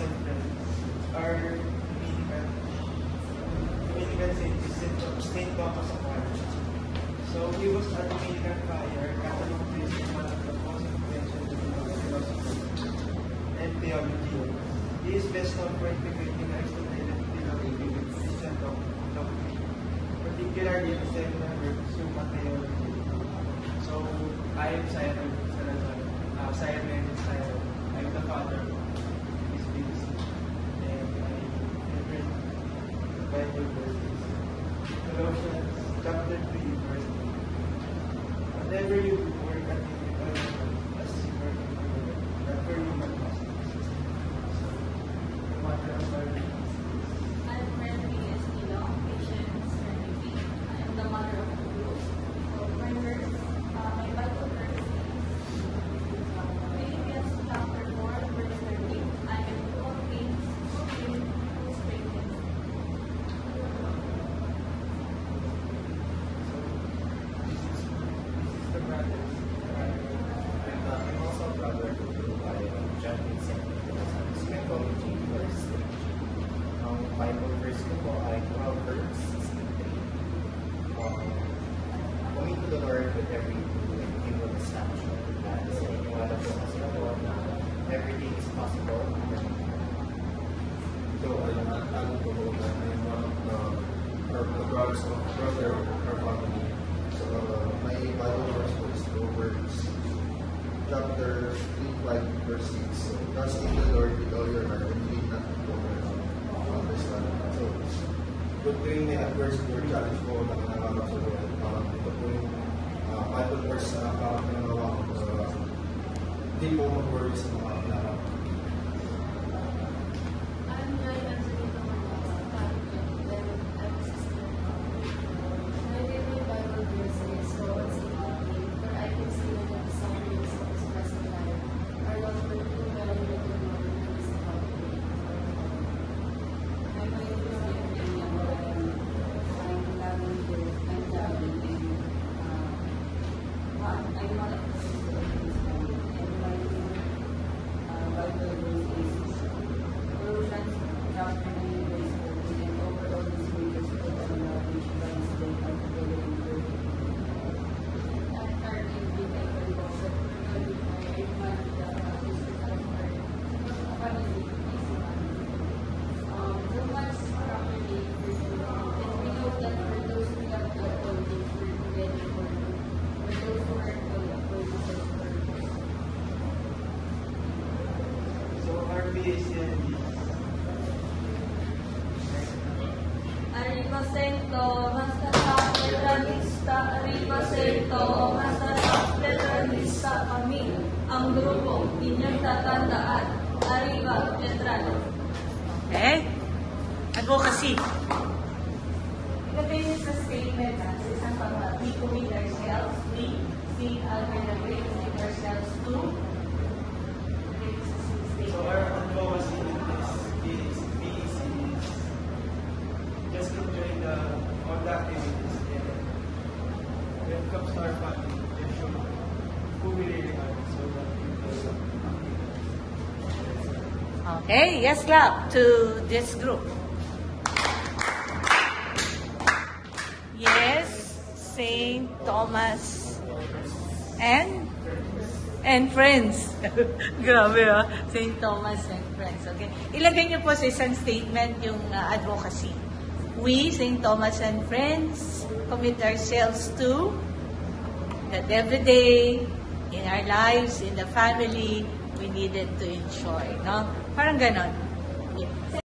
and friends are Dominican Saint Thomas Aquarius. So he was a Dominican friar, Catholic priest, and one of the most influential Dominican philosophers and theology. He is best known for integrating Aristotelian philosophy with Christian doctrine, particularly in the seminal work Summa Theology. So I am Cyril Salazar, Cyril. I'm the father of this PDC, and I have read the Bible verses. Colossians chapter 3, verse 2. Whatever you do, work at it with all your might, as you work in the Lord, not for human masters. So, the matter of our I'm Mary Estilo, patience, serenity. I am the mother of the group. So, my Bible verse is Philippians chapter 4, verse 13. I am all things in who strengthens me. This is the brothers. I'm also a brother to John Vincent Nicholas Mythology verse 3. Ang Bible verse ko po ay Proverbs 16:3. Commit to the Lord with every do and He will establish you. Sa iniwala po kasi ako na everything is possible. So, I'm one of the brothers of brother our family. So, my Bible verse was Proverbs chapter 3, 5, verse 6. So, trust in the Lord with all your heart and lean not to your understanding. So, good thing na verse ko, challenge ko na nangangarap sa Lord. Ito po yung Bible verse na parang nangawa ko sa hindi po mag-worry sa mga nangaharap. I'm Joy Angelito Manoa, Catholic, then I'm a sister. My favorite Bible verse is Romans 8:18, for I can see that the sufferings of His present life are not for too well with the Lord who is about to be. I'm going to say I'm loving you, I'm loving and I'm one of the sisters of this family, and my Bible verse is Colossians chapter 3, verse 14, and over all these pages put on knowledge by His grace are together in perfect unity. At our in big and very also, God with my eight months of the sisters of our family, easy family. So much properly, and we know that for those who love God, all things work together for good, for those who are called according to His purpose. So RBACN is Arriba Saint Thomas, Federalista, Arriba Saint Thomas, Federalista kami, ang grupo inyong tatandaan, Arriba Federal. Okay? Advocacy. Ilagay niyo sa statement sa isang pangkat, we commit ourselves, we, Saint Albert the Great, commit ourselves to. So our advocacy in this PDC is just enjoying all the activities together. When it comes to our family, we show who we really are so that we will Okay, yes, clap to this group. Yes, Saint Thomas and friends. Grabe Saint Thomas and friends. Okay. Ilagay niyo po sa isang statement yung advocacy. We, Saint Thomas and friends, commit ourselves to that every day in our lives, in the family, we needed to enjoy. No? Parang ganon.